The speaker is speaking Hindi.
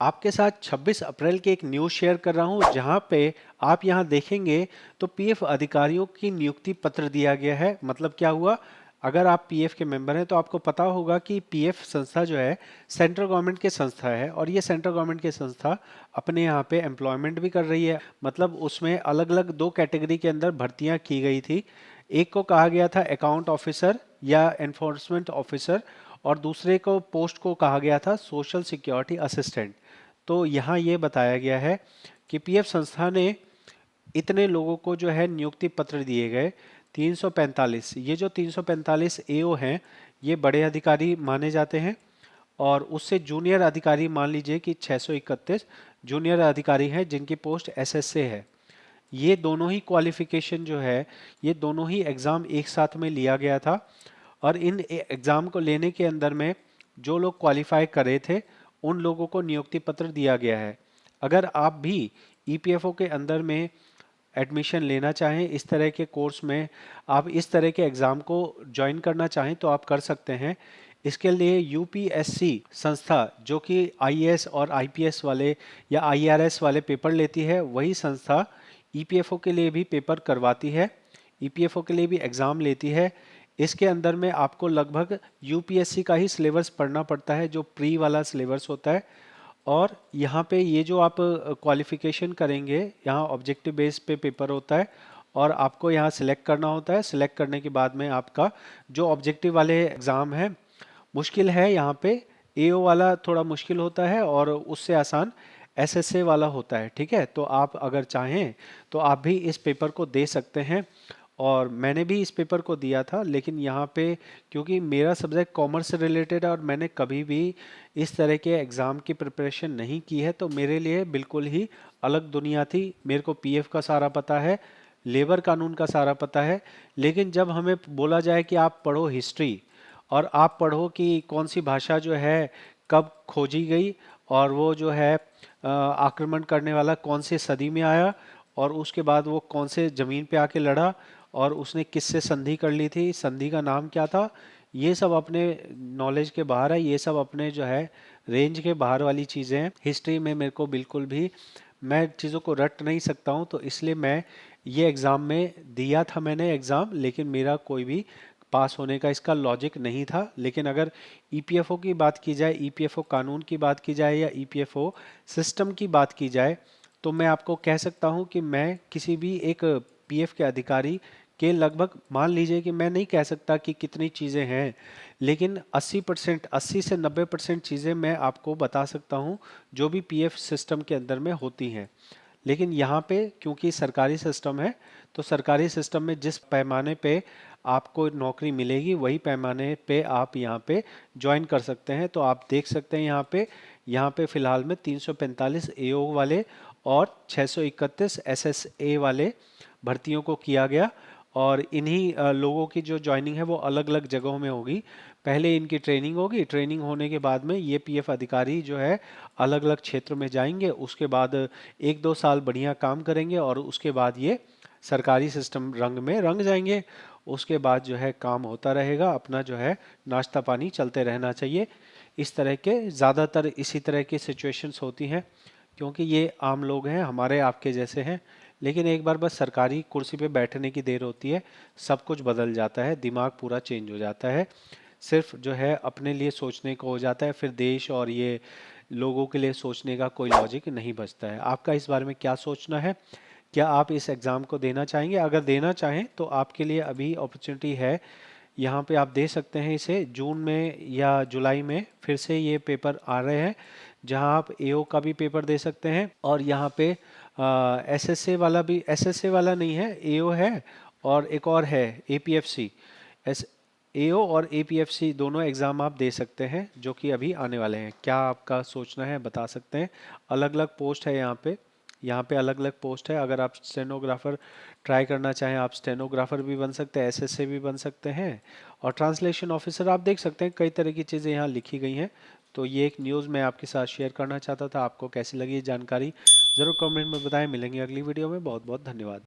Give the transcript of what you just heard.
आपके साथ 26 अप्रैल की एक न्यूज़ शेयर कर रहा हूं जहां पे आप यहां देखेंगे तो पीएफ अधिकारियों की नियुक्ति पत्र दिया गया है। मतलब क्या हुआ, अगर आप पीएफ के मेंबर हैं तो आपको पता होगा कि पीएफ संस्था जो है सेंट्रल गवर्नमेंट की संस्था है और ये सेंट्रल गवर्नमेंट की संस्था अपने यहाँ पे एम्प्लॉयमेंट भी कर रही है। मतलब उसमें अलग अलग दो कैटेगरी के अंदर भर्तियां की गई थी। एक को कहा गया था अकाउंट ऑफिसर या एनफोर्समेंट ऑफिसर और दूसरे को पोस्ट को कहा गया था सोशल सिक्योरिटी असिस्टेंट। तो यहाँ ये बताया गया है कि पीएफ संस्था ने इतने लोगों को जो है नियुक्ति पत्र दिए गए 345। ये जो 345 एओ हैं ये बड़े अधिकारी माने जाते हैं और उससे जूनियर अधिकारी मान लीजिए कि 631 जूनियर अधिकारी हैं जिनकी पोस्ट एसएसए है। ये दोनों ही क्वालिफिकेशन जो है ये दोनों ही एग्ज़ाम एक साथ में लिया गया था और इन एग्ज़ाम को लेने के अंदर में जो लोग क्वालिफाई करे थे उन लोगों को नियुक्ति पत्र दिया गया है। अगर आप भी ईपीएफओ के अंदर में एडमिशन लेना चाहें, इस तरह के कोर्स में आप इस तरह के एग्ज़ाम को ज्वाइन करना चाहें तो आप कर सकते हैं। इसके लिए यूपीएससी संस्था जो कि आईएएस और आईपीएस वाले या आईआरएस वाले पेपर लेती है वही संस्था ईपीएफओ के लिए भी पेपर करवाती है, ईपीएफओ के लिए भी एग्ज़ाम लेती है। इसके अंदर में आपको लगभग यूपीएससी का ही सिलेबस पढ़ना पड़ता है जो प्री वाला सिलेबस होता है। और यहाँ पे ये जो आप क्वालिफिकेशन करेंगे यहाँ ऑब्जेक्टिव बेस पे पेपर होता है और आपको यहाँ सिलेक्ट करना होता है। सिलेक्ट करने के बाद में आपका जो ऑब्जेक्टिव वाले एग्ज़ाम है मुश्किल है, यहाँ पे एओ वाला थोड़ा मुश्किल होता है और उससे आसान एसएसए वाला होता है। ठीक है, तो आप अगर चाहें तो आप भी इस पेपर को दे सकते हैं और मैंने भी इस पेपर को दिया था। लेकिन यहाँ पे क्योंकि मेरा सब्जेक्ट कॉमर्स से रिलेटेड है और मैंने कभी भी इस तरह के एग्ज़ाम की प्रिपरेशन नहीं की है तो मेरे लिए बिल्कुल ही अलग दुनिया थी। मेरे को पीएफ का सारा पता है, लेबर कानून का सारा पता है, लेकिन जब हमें बोला जाए कि आप पढ़ो हिस्ट्री और आप पढ़ो कि कौन सी भाषा जो है कब खोजी गई और वो जो है आक्रमण करने वाला कौन सी सदी में आया और उसके बाद वो कौन से ज़मीन पे आके लड़ा और उसने किससे संधि कर ली थी, संधि का नाम क्या था, ये सब अपने नॉलेज के बाहर है। ये सब अपने जो है रेंज के बाहर वाली चीज़ें हैं। हिस्ट्री में मेरे को बिल्कुल भी, मैं चीज़ों को रट नहीं सकता हूँ तो इसलिए मैं ये एग्ज़ाम में दिया था मैंने एग्ज़ाम, लेकिन मेरा कोई भी पास होने का इसका लॉजिक नहीं था। लेकिन अगर ईपीएफओ की बात की जाए, ईपीएफओ कानून की बात की जाए या ईपीएफओ सिस्टम की बात की जाए तो मैं आपको कह सकता हूं कि मैं किसी भी एक पीएफ के अधिकारी के लगभग, मान लीजिए कि मैं नहीं कह सकता कि कितनी चीज़ें हैं, लेकिन 80% 80 से 90% चीज़ें मैं आपको बता सकता हूं जो भी पीएफ सिस्टम के अंदर में होती हैं। लेकिन यहाँ पे क्योंकि सरकारी सिस्टम है तो सरकारी सिस्टम में जिस पैमाने पे आपको नौकरी मिलेगी वही पैमाने पे आप यहाँ पे ज्वाइन कर सकते हैं। तो आप देख सकते हैं यहाँ पे फिलहाल में 345 एओ वाले और 631 एसएसए वाले भर्तियों को किया गया और इन्हीं लोगों की जो ज्वाइनिंग है वो अलग अलग जगहों में होगी। पहले इनकी ट्रेनिंग होगी, ट्रेनिंग होने के बाद में ये पीएफ अधिकारी जो है अलग अलग क्षेत्र में जाएंगे, उसके बाद 1-2 साल बढ़िया काम करेंगे और उसके बाद ये सरकारी सिस्टम रंग में रंग जाएंगे। उसके बाद जो है काम होता रहेगा, अपना जो है नाश्ता पानी चलते रहना चाहिए। इस तरह के ज़्यादातर इसी तरह की सिचुएशंस होती हैं क्योंकि ये आम लोग हैं, हमारे आपके जैसे हैं। लेकिन एक बार बस सरकारी कुर्सी पे बैठने की देर होती है, सब कुछ बदल जाता है, दिमाग पूरा चेंज हो जाता है। सिर्फ जो है अपने लिए सोचने को हो जाता है, फिर देश और ये लोगों के लिए सोचने का कोई लॉजिक नहीं बचता है। आपका इस बारे में क्या सोचना है? क्या आप इस एग्ज़ाम को देना चाहेंगे? अगर देना चाहें तो आपके लिए अभी अपॉर्चुनिटी है, यहाँ पे आप दे सकते हैं इसे। जून में या जुलाई में फिर से ये पेपर आ रहे हैं जहाँ आप एओ का भी पेपर दे सकते हैं और यहाँ पे एसएसए वाला भी, एसएसए वाला नहीं है, एओ है और एक और है एपीएफसी। एस एओ और एपीएफसी दोनों एग्ज़ाम आप दे सकते हैं जो कि अभी आने वाले हैं। क्या आपका सोचना है बता सकते हैं। अलग अलग पोस्ट है यहाँ पे अलग अलग पोस्ट है। अगर आप स्टेनोग्राफर ट्राई करना चाहें आप स्टेनोग्राफर भी बन सकते हैं, एसएसए भी बन सकते हैं और ट्रांसलेशन ऑफिसर आप देख सकते हैं। कई तरह की चीज़ें यहाँ लिखी गई हैं। तो ये एक न्यूज़ मैं आपके साथ शेयर करना चाहता था। आपको कैसी लगी ये जानकारी ज़रूर कमेंट में बताएं। मिलेंगे अगली वीडियो में। बहुत बहुत धन्यवाद।